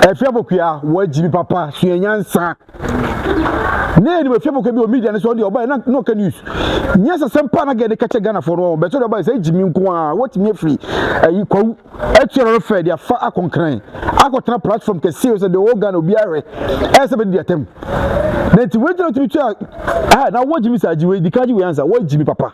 Afia Pokua wo Jimmy papa suenyansa ne ni Afia Pokua bi o media ne so de oba no ka news nyasa sempa na ge de kache Ghana for no be so de oba say Jimmy nko a what me free ayi kwa etuero fe dia fa akonkran akotena platform ke see so de o Ghana obi are e se be dia tem na ti we tuna tu na wo Jimmy sa jiwe di kaji we answer wo Jimmy papa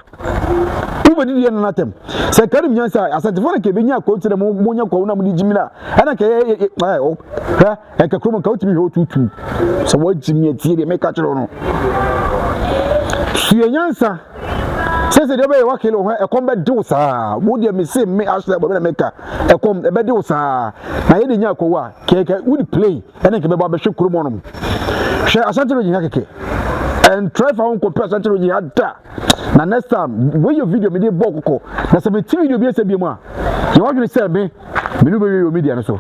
ube di na natem se karim nyansa asantefo na ke be nya ko tire mo nya ko na mo di Jimmy na ana ke e ka kromo ka utimi ho tutu so wo Jimmy tie de make achiro no suenyansa se de be wa kele ho e kom be de sa wo de me se me Ashtown bo be na meka e kom e be de sa na ye de nya ko wa ke wo di play ene ke be ba be hwe kromo no hwe asantefo nya keke and try for one compare asantefo nya da na next time when your video me dey bokoko na se me ti video bi ese bi mu a you want to say me no be your media no so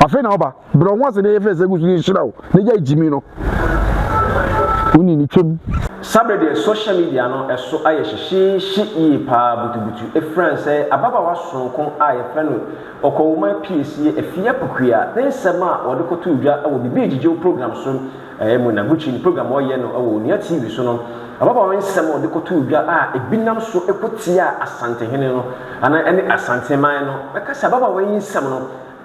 afa na oba bro once na e face gusu ni shirawo na ja Jimmy no uni ni twem sabre de social media no eso aye hyehyehye yi pa butubutu e friend say ababa wa sonkon aye friend okowuma PSC Afia Pokua na nsema wo de koto udwa wo bibi ejije program so mu na guchi ni program wo ye no wo nia TV so no ababa wa nsema wo de koto udwa a ebinam so ekotia asantehene no ana ene asanteman no beka sababa wa nsema no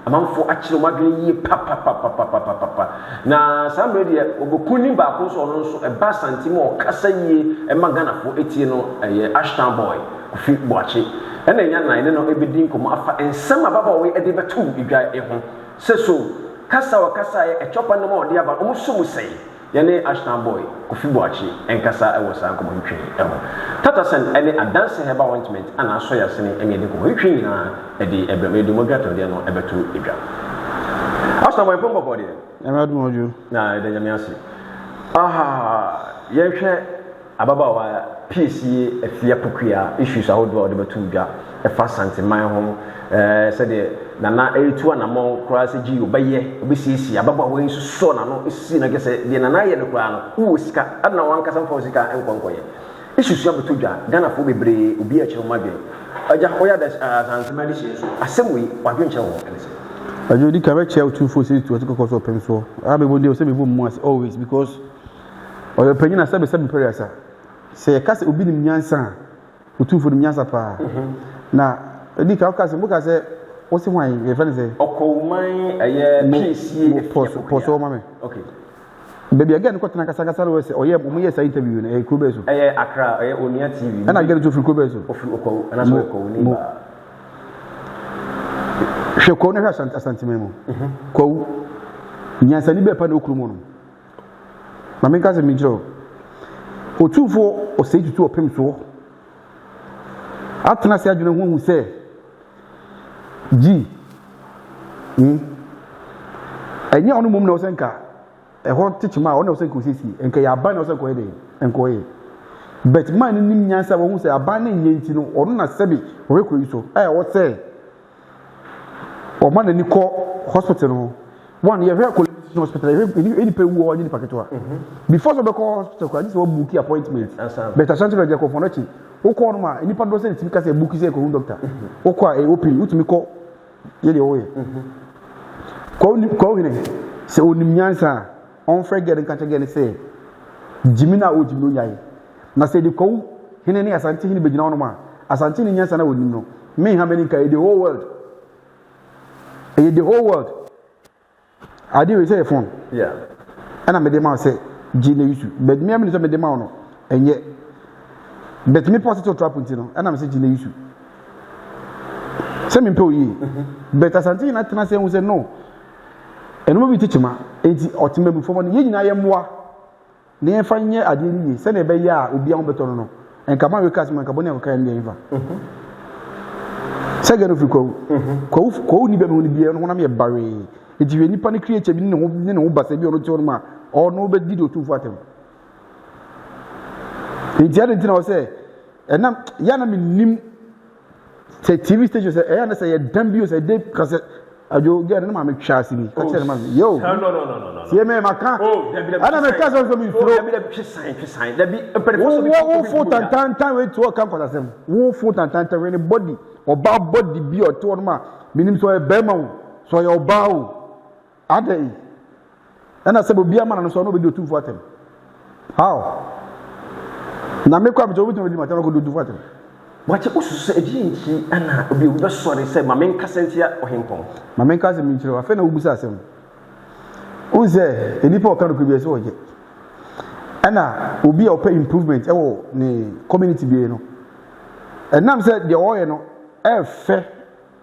amanfo akire madwene yi papa na sabre de obokuni ba ko so no so e ba santime o kasa yi e magana fo etie no ye Ashtown boy Kofi Boakye ena nya nan no ebedi nkomo afa ensem ababa we e de betu idwa e ho seso kasa wa kasa e chopa no ma ode aba o so musai ye ne Ashtown boy Kofi Boakye enkasa e wo sa nkomo ntwe e ho tatasen ene adanse heba ointment ana so ya sene ene de nkomo ntwe na e de ebrame de mogato de no e betu idwa Ashtown boy pombo body Emadu moju na de nyamiase ye hwe ababa wa PSC Afia Pokua issues ahodo de betu dwa e fa santeman ho se de nana etu anamon kura se gi obaye obesisi ababa wa nsu so na no esi na gese de nana ye de kura no wo sika adna wan kasa mfa sika enkonkoye issues ya betu dwa Ghana fo bebre obi a chero madwe aja oya da santeman de so asemwe wadwe nche ho elese ajo di ka be che otumfuo se to ko so pem so abe bo de o se be bo mu as always because oyo panyina sabe prayer sa se kase obi nim nyansa otumfuo nim nyansa pa na edi ka kase buka se o se hwan ye fa ne se okouman eye PSC poso mame okay baby again ko tena kasa we se oye mo ye sa interview na e kube so eye Accra eye Onia TV ana get to free kube so ofi okou ana so okou ni ba hwe na asantime mo ko nyansa ni be pa na okuru mo no na me kase mi jiro otumfuo o se tutu opem so atena se adwene hu se ji enye onu mum na o senka e ho tichima o na o senka osisi enka ya ba na o senka ede enko ye but man nim nyansa wo hu se aba na nye nti no onu na sebi o rekọ yi so wo se o man ni ko hospital no one ye very hospital any pay wo any paketo before so be call hospital ko just book appointment but asante no je ko fono chi wo ko no ma any pa do se ti ka se book se ko doctor wo ko e open utumi ko ye de wo ye ko ni se onim nyansa on frege den ka che gene se Jimmy na o Jimmy nyai na se de ko hene ni asante hini be gina no ma asante ni nyansa na onim no me ha be ni ka the whole world I do say phone. Yeah. And I made them say, Gina issue. But me, I'm made them out. And yet, but me positive trap with you, and I'm saying Gina issue. Same employee. But as until I say, we say no. And we teach him, it's ultimately for one year. I am moi. Near fine year, I didn't send a bay ya, will be on beton. And come on, we cast my carbon can never. Second of you go, ni be only be on one of your barrier. If you any panic create bi no ba se bi ono ti ono ma or no be di otumfuo atem nti ade nti na o se enam ya na me nim se TV station se e na se ye dambio se de kase ajo ge na ma me twa asini ka che na ma yo no se me maka ana me ka so mi throw da bi phesan da bi perforce bi wo fo tantan we to kan kwata sem wo fo tantan we ni body oba body bi o to ono ma minim so e be ma wo so ye oba wo adai ana sɛ obi ama no so no be do otumfuo atem how na me kwa mjo obi ma tano ko do otumfuo atem Boakye osusu ejinchi ana obi be sori sɛ Maame nkasa ntia ohempɔn Maame nkasa mi nkyerɛ afa na obusa asɛm unze enipa o kan ko bi ɛsɛ oje ana obi a opa improvement ɛwɔ ne community bi no ɛnam sɛ de ɔyɛ no ɛfɛ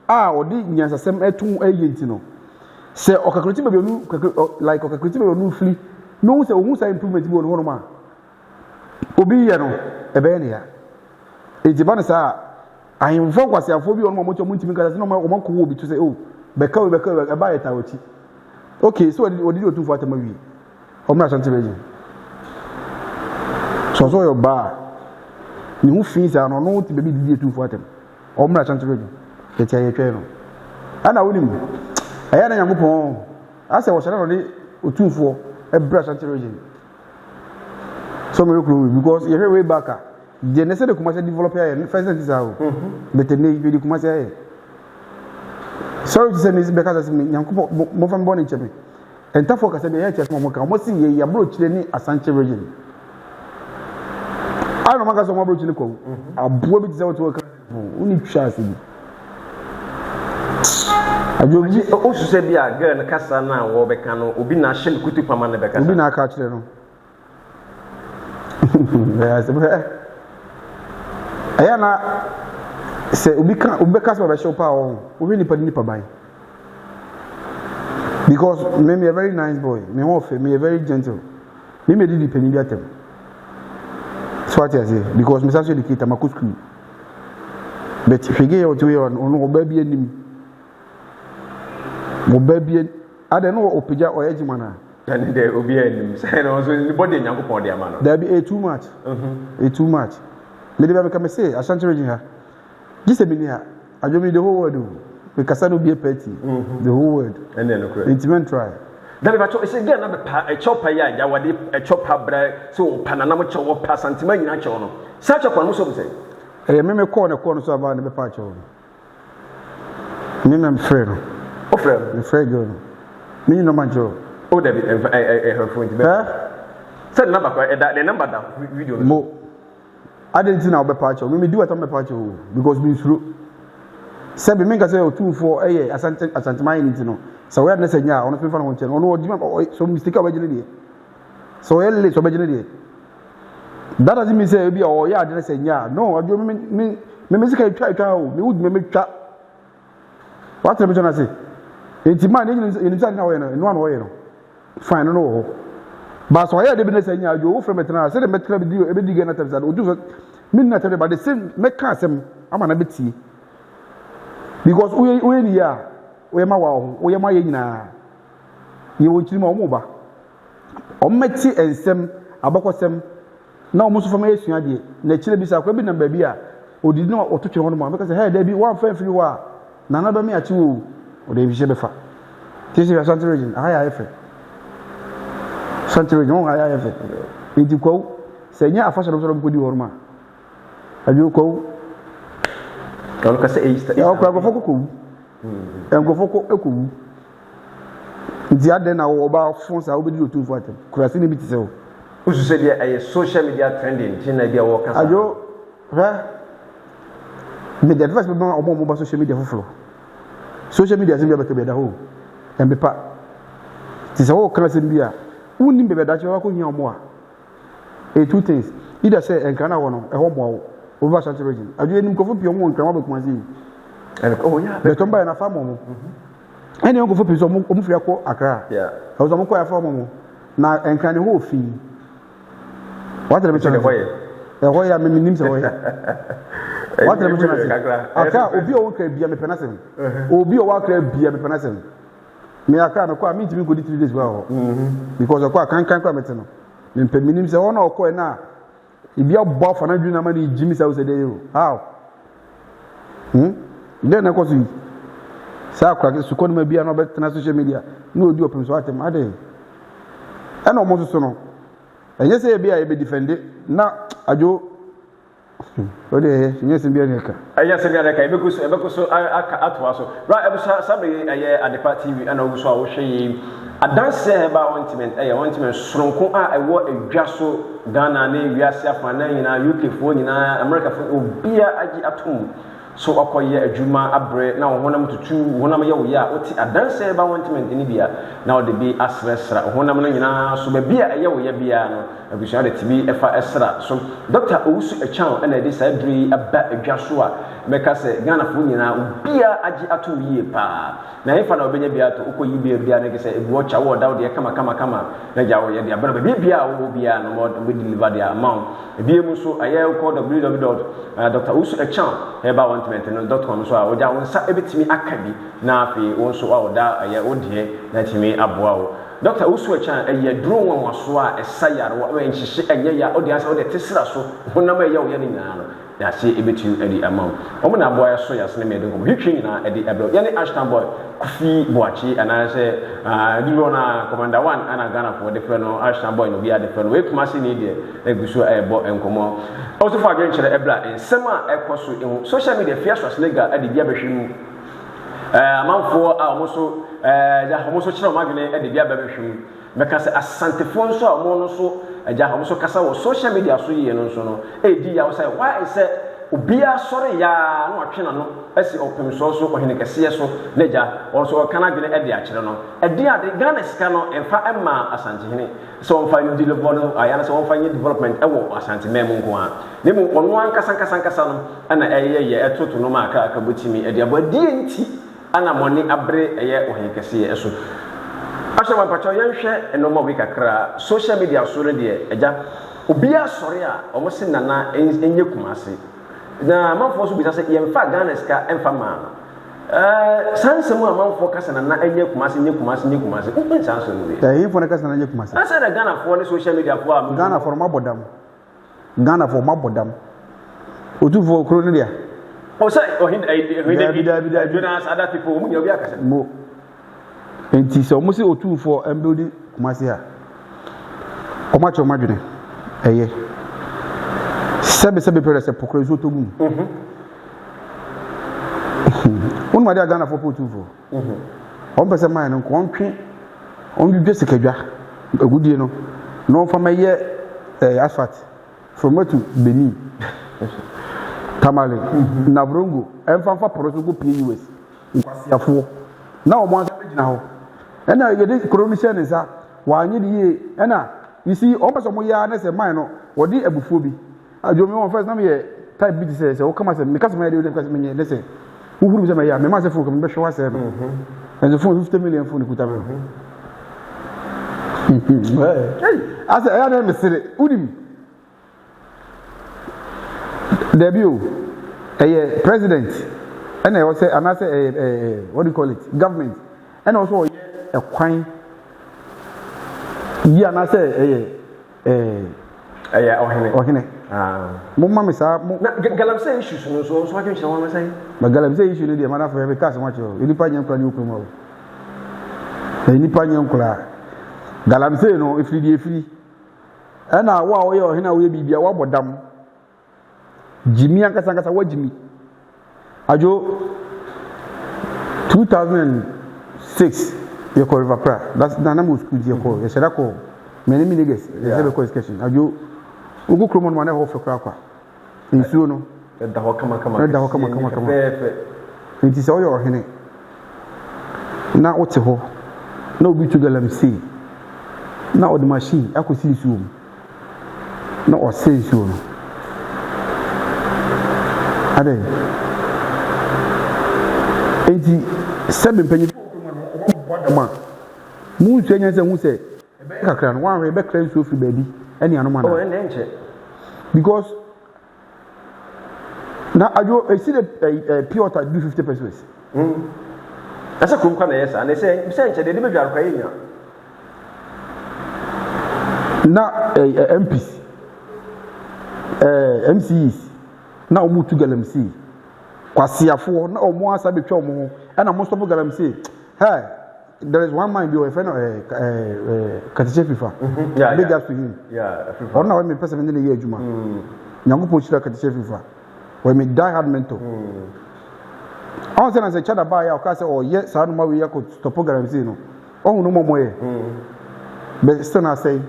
a ɔde nyansasɛm ɛtun ɛyɛ nti no sɛ ɔkakroti baabi onu like ɔkakroti baabi onu fili no sɛ ohun sa improvement bi wɔ no ma obi yɛ no ɛbɛyɛ ne ya ejiba no sa ahemfo kwasiafo bi wɔ no ma mɔtɔ muntimi kasa no ma ɔma kɔ obi to sɛ oh bɛka ɛba yɛ tawoti okay so ɔde otumfuo atama wi ɔmra asante beji so yɔ ba ni hu fi sa no no ti bebi di otumfuo atama ɔmra asante beji yɛtia yɛtwɛ no ana wonim ɛyɛ na Nyankopɔn asɛ wɔhyɛ no de otumfuo ɛbra asante beji so me rekuru because you way back the necessary Kumasi develop here first thing is how but the need Kumasi here sorry to say me because me Nyankopɔn mo fam born in cheme enta focus be here church mo ka mo si ye abro chire ni asante region I no maka so mo abro chire ko abo bi tse wo ka uni twa asi ajobi osu se bia girl na kasa na wo be ka no obi na hye ne kutu pama na be kasa obi na aka chire no ya se ayana se obi kasa ba show pa o obi nipa bai because me a very nice boy me ho fe me a very gentle me did penny bi atem so what I say because me say educate amaku school but fige yo to yo no oba bi anim oba bi ade no opija oyejima na and there obi anim say no so the body Nyankopɔn de ama no there be too much too much me dey be say Ashanti region ha gise me ni ha ajomi the whole world we kasa no be a party the whole world and then no intimate try that be to say again na be pa a chopper ya ja wade a chopper bra so panana mo chewo pa santima nyina chewo no sa chopper no so be say me call no so about na be pa chewo me na frɛ no o frɛ me frɛ go me no man chewo o da be her phone be say number ko the number da video mo identity na obepa chewo me do what am bepa chewo because me suru se be me ka say otumfuo asanteman unity no so we na senya ono fefa no nche no ono odima so mistake obegene die so ele so obegene die that doesn't mean say be o ya de senya no ajo me sika twa o me would me twa what the mission say intima ni say na we no an we no fine no ho but so ya de be na senya ajo wo from metena say de metena be di e be di na tafsa odu me na tafsa but the same me ka asem ama na beti because we ni ya we ma wa ho we ma ye nyina ye wo chiri ma o mo ba o meti ensem abakosem na o mo so fama esua de na chire bi sa kwa bi na ba bi a odidi na o to twere ho no ma be ka say hey da bi one fan free wa na na ba me achi wo o de bi she be fa tisi ya Ashanti region aya efe Ashanti region aya efe nti ko se nya afa so ko di ho ma ajo ko kan ka say east ya ko agofo ko engofo ekuwu nti ade na wo ba fonsa wo be di otumfuo atem kurase ne bi tse o usu se dia ay social media trending tina dia wo kasa ajo ha me the advice be ma omo ba social media foforo social media se bi ba ke be da ho embe pa ti se wo klase bi a woni be da che wa ko hia omo a two things either say enkana wo no e ho mo wo ba Ashanti region ajo enim kofo pio mo nkran wa be Kumasi oh yeah the tomba na farm mo ene on kofo pio so mo fia ko Accra yeah o so mo ko ya farm mo na enkran ho fi what the mission ho ya me nim se ho ya what the mission aka obi o ka bia me penasem obi o wa ka bia me penasem me aka me ko a me ntimi ko di 3 days wa because ko kan kwa mete no me mpeminim se ho na ko na ibi abọ fa na dwuna ma ni jimi sa wo se dey how then na ko si sa akwa su ko no ma bia no bet na social media no odi open so atem ade e no mo so no enye se bia e be defend na ajo Ode yes bi aneka. Yes bi aneka ebeko so aka atwa so. Right ebusa sabe Adepa TV ana oguso a wo hwe adanse ba ointment ointment soronko a ewo edwa so Ghana na wiase afana nyina UK fo nyina America fo obia agi atom so akoye adwuma abre na honam tutu honam ye wo ya oti adanse ba ointment ni bia na wo de bi asresra honam no nyina so ba bia ye wo ya bia no abusha de tibi efa esra so Dr. Owusu Echan na de sadri aba edwa so a meka se Ghana fo nyina obia agi atom yie pa na efa na obenya bia to ukoyi bia na ke se ebu cha wo da wo de kama na ja wo ye de abra bia wo bia no mo deliver the amount ebiem so aye ko www.drousu.echan.com so a oja wonsa ebetimi akabi na afi wonso a oda aye odie na timi aboa wo Dr. Owusu Echan aye duro wonwaso a esayare wo enhyehye enye ya odi asa odi tesira so honam aye wo ye ni nyina no ya se ebetu edi amount omo na aboa so ya sene mede ko hitwe nyina edi ebro ye ni Ashtown boy Kofi Boakye ana se duro na commander 1 ana Ghana for the friend no Ashtown boy no bia the friend we Kumasi ni de eguso ebo enkomo also for again chere ebla ensema ekoso in social media fiasos legal edi bia behwemu amanfo a omoso ja omoso chere magene edi bia behwemu meka se asantefo nso a omo no so ja omoso kasa wo social media so ye no nso no edi ya wo say why is it obia sore ya no atwena no asi opem so ohene kese so leja also kana gene edi a kire no edi ade Ghana sika no emfa emma asante hene so on find deliver no ayana so on find development ewo asante mem nko a nemu ono ankasa no ana eyeye etoto no ma aka botimi edi abadi enti ana moni abre eye ohene kese eso asha wa pacho yenhwe eno mo bi kakra social media so re de eja obia sore a omo se nana enye Kumasi na manfo so bi say yemfa Ghana ska emfa ma sansemu amanfo kasa na enye Kumasi sanso no bi yefo na kasa na enye Kumasi asa da Ghana for the social media for am Ghana for mabodam otumfuo kro ne dia o say ohin Jonas other people mu obi akasa mo enti so mo se otumfuo embuilding Kumasi ha o ma cho madwene eye sebe pere se pokro zo to mu on ma dia Ghana for otumfuo on pese man no ko ontwe on bi sekadwa agudie no no fa maye asphalt from to Benin Tamale na Brongo emfa poroso go PUS nkwasiafo na o mo ansa gina ho ena yede kromise ne sa wa anye die ena you see o pese mo ya na se man no wodi abufuo bi ajomi won first na me type bi se o kama se me kasa me de kasa me ne se uhuru se me ya me ma se fo ko me be hwa se no and the phone 50 million phone kuta me asa ya na me sire udim debut president and I was say and I say what do you call it government and also a kwan ya na say ohene mo ma me sa mo galamse issues no so atwe chira won say ma galamse issue no dey ma na for every case watch o ni pa nyankura ni okuru mo ni pa nyankura galamse no efiri ana wa o ye ohene a wo ye bibia wa bodam Jimmy ankasa wa Jimmy ajo 2006 ye ko river pra that's na mo school je ko ye sheda ko many niggas ye be ko education ajo ugu kromo no na ho fekra kwa nsuo no da ho kama nti se o yo hene na ote ho na obi tu galamsi na o de machine akosi nsuo na o se nsuo no ade enti sebe mpanyi bodama mu nsu anya se hu se ebe kakra no wan we be kra nsu fi baby eni anoma na oh ene nche because na ajo esi the pure water do 50 pesos asa kum kwa na yesa na se nche de be dwar kwa yenya na MPs MCs na omu tu galamsi kwasiafo na omu asa betwa omu na mo stop galamsi hey there is one man be friend Katiche FIFA big up to him yeah or na we person in the year juma nyango shira ka tse fifa we me die hard mentor I was saying chada ba ya ka say oh yes sa no ma we ya ko stop guarantee no oh no mo ye but still na say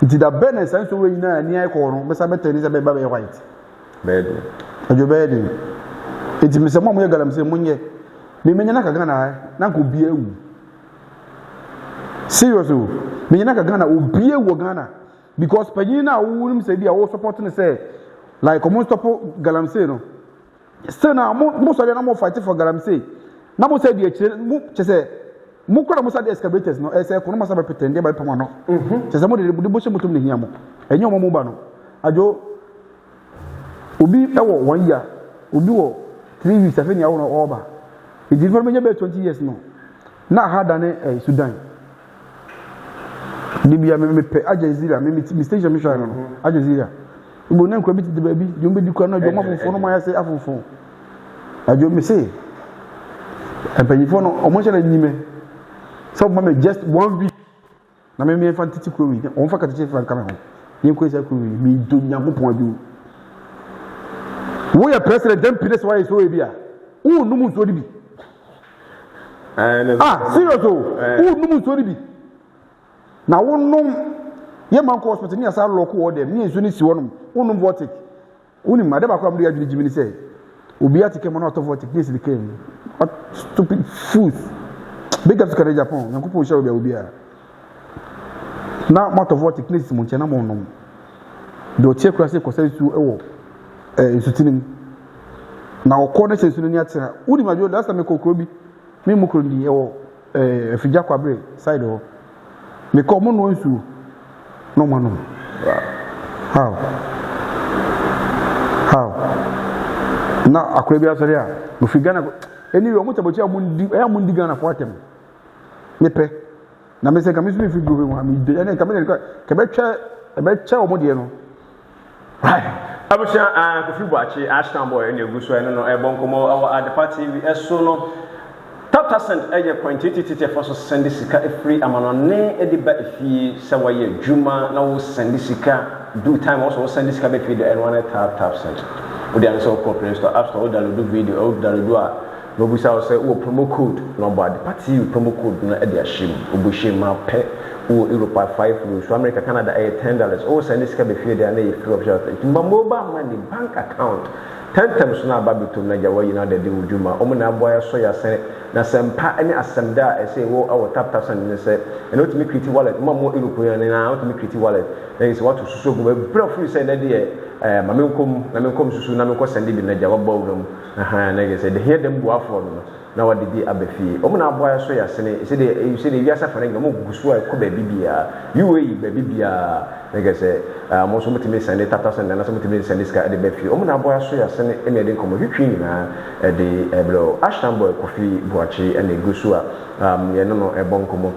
did the business and so we na ni ai ko no be sa better ni say be ba be white bed ajo bed it me say mo ye galamsey munye me menya na ka Ghana na ko bia ewu seriously me nyina ka Ghana obi ewu Ghana because panyin na wo nim say dia wo support ne say like omo stop galamsey no still na mo so na mo fight for galamsey na mo say dia chire mo che say mo kora mo say the excavators no e say ko no mo say be pretend ba pama no che say mo de bo she mutum ne hia mo enye omo mo ba no ajo obi ewo 1 year obi wo 3 weeks afeni awo no oba e di for me be 20 years no na hada ne Sudan Libya me pe Algeria me station mission no Algeria Ubo na nkwa bi ti ba bi jo be di kwa na jo mafofo no ma ya se afofo ajo me say empanyifo no omo che na nyime so mo me just 1 week na me fantiti kro wi on fa ka ti fa kama ho ni ko isa kro wi mi do nyakopon abi wo ya president dem pines why so e bia wo numu so di bi serious wo numu so di bi na wonnom ye man ko hospital ni asa lock wo dem ni enso ni si wonum wonum vortic woni ma de ba kwa mdo ya jimi ni say obi atike mo na to vortic ni si kem stupid food big up to Japan yankupo sha obi a na motor vortic ni si mo nche na mo wonum do che kura se ko sai su ewo nsutinim na okọ na se su ni atira woni ma jo last time kokro bi mi mu kro ndi ewo afija kwabre side ho me ko mo no nsu no manu how na akure bi asori a no fi Ghana eni ro mo tabochi amundi Ghana for atem me pe na me se ka me su fi go ho mi de ene ka me ka be twa o mo de no right abusha Kofi Boakye Ashtown boy ene egu so ene no bonkomo awa Adepa TV eso no 10% eye point titi for so send sika free amanone e de ba efie se waye juma na wo send sika do time also send sika be free the n1 tap cent we dey so corporate store app store download video or download a no bu say wo promo code no bad party promo code na e dey ashim obushim ma pe wo Europa 5 so America Canada $10 or send sika be free there na e free of charge mobile money bank account 10 times na babitum na jawa yina de wujuma omo na aboya so ya sen na sempa ene asemda e say wo awo tap ne say eno to me create wallet mo Europe yan na to me create wallet there is what to so go bro free say na de mame nkom susu na me ko send bi na jawa bawdom na ge say de hear them go afọ no na wadi bi abafi omo na aboya so ya sen e say de wi asafa na mo gusu a ko ba bibia UAE ba bibia na ge say mo so mutime send tap na so mutime send ska de ba fi omo na aboya so ya sen ene de nkom hwetwi na de bro Ashtown boy Kofi Boakye ene gusu a ye no bonkomo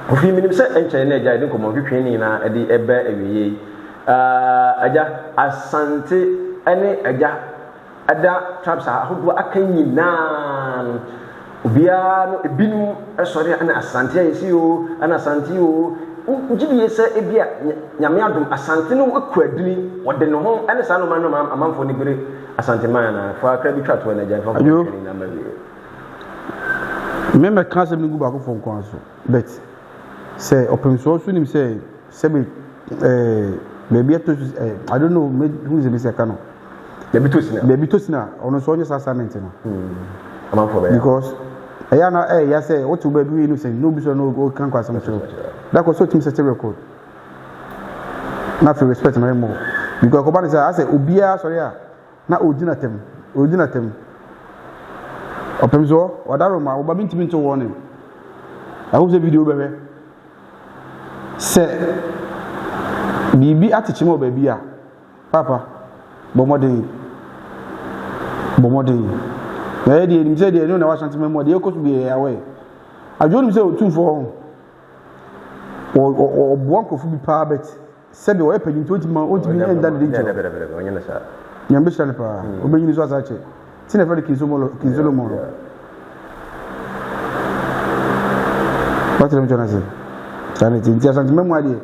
Kofi minim se enche na eja de nkom hwetwi ni na de ebe ewiye aja asante ene aja ada traps ahodo akanyi na obia no ebinu esori ana asante ayesi o ana asante o ujibi yese ebia nyame adom asante no akuadini wode no ho ene sa no man no amanfo ni bere asante man na fa akra bi twato na jan fa ko ni na mawie me kanse mi gu ba ko fon kon so bet say open source nim say be maybe to I don't know who is the mistake no baby to sina ono so onye assignment no amanfo be because eya na ya say what to baby we no say no be so no go kan kwasam so that was so team set record na fi respect my more because ko ba say I say obia sorry na ojina tem opemzo wadaro ma oba bintimi to warning I hope the video bebe say bibi atichimo oba bia papa bomodin na dey nim say dey no na washanti memo dey kosu be away ajonu say otumfuo o buanko fu bi pa bet sebe o epanyi to ma o timi enda dey je onye na sa nyambe shane pa obenyi so asache tina fere kinzolo mo batele mjona se tani tintia santi memo ade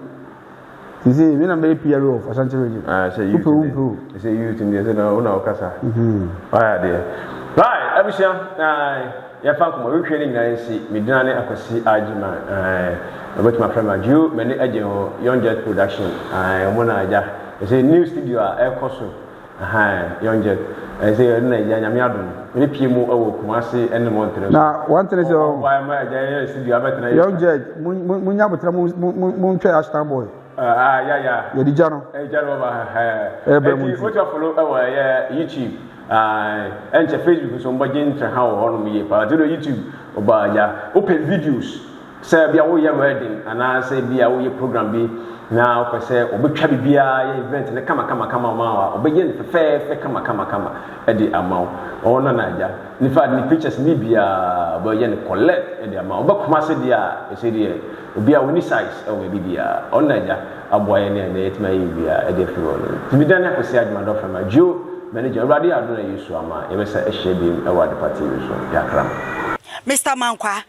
You see, me na be PRO for Asante Radio. Say you. Say you to me say na una okasa. Why there? Right, Abisha. Ya fa ko we hwere nyina nsi medina ne akwasi agima about my friend Maju many agent Young Jet production mo na aja say new studio a ekoso Young Jet say na ya nyame adon me pie mu awo Kumasi ene montre na one thing is why my aja studio abetna Young Jet munya botra mu ntwa Ashtown boy ya di jano jano ba what you follow YouTube and Facebook so mbaje ntre ha wo no ye pa do YouTube oba ya open videos say bia wo ye wedding ana say bia wo ye program bi na o say obetwa bibia ye event ne kama ma wa obeje ne fe kama e di amaw ona na ja ni fa ni pictures ni bia bo ye ne collect e di amaw oba kuma se dia e say dia bia woni size e we bibia ona ja aboye ne na etima ye bia e di fi wo no bi dan na kwesi adwuma do from Joe manager already aduna Yesu ama e be say e share bi e wa the party so yakram Mr. Mankwa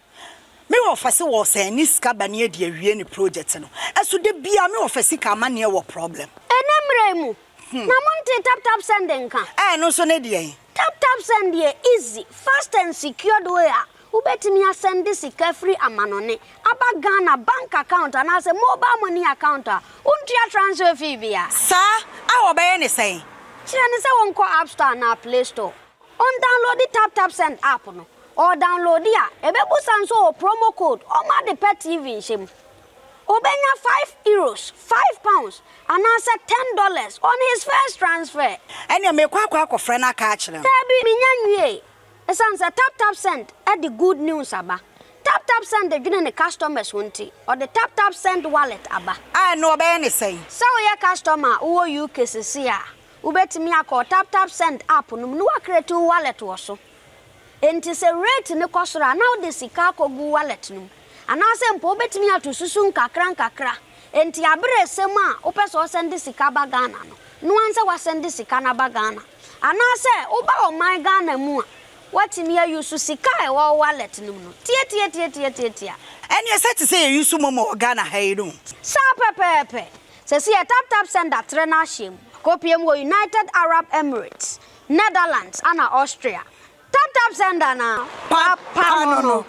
me wo fase wo say ni sika ba ne de awie ni project no eso de bia me wo fase ka ma ne wo problem enemre mu na monte tap sending ka no so ne de tap send dey easy fast and secured way ubetimi send sika free amanone aba Ghana bank account and as a mobile money account untia transfer fee bia sa awo be ne say Chirani say won call Ashtown na Play Store. On download the tap send app no. Or download dia. Ebebu sanso promo code o ma the pet TV shim. Obenya €5, £5 and answer $10 on his first transfer. Enya me kwa friend aka akire. Tabi minyanwie. Esanse tap send e the good news aba. Tap send the gene the customers wonti or the tap send wallet aba. No be ne say. So your customer wo UK sisia. Ubetimi akọ tap send app no mu wa create wallet wo so enti se rate ne kosora now the sika kogu wallet no ana se mpo ubetimi atosusu nkakra enti abere sem a opeso send sika ba Ghana no anse wa send sika na ba Ghana ana se uba o my Ghana mu a watimi use sika e wo wallet no tie eni set say use momo Ghana ha yi no sa pepepe se si tap send atre na shim Kofi United Arab Emirates, Netherlands, and Austria. Tap send na. Papa no.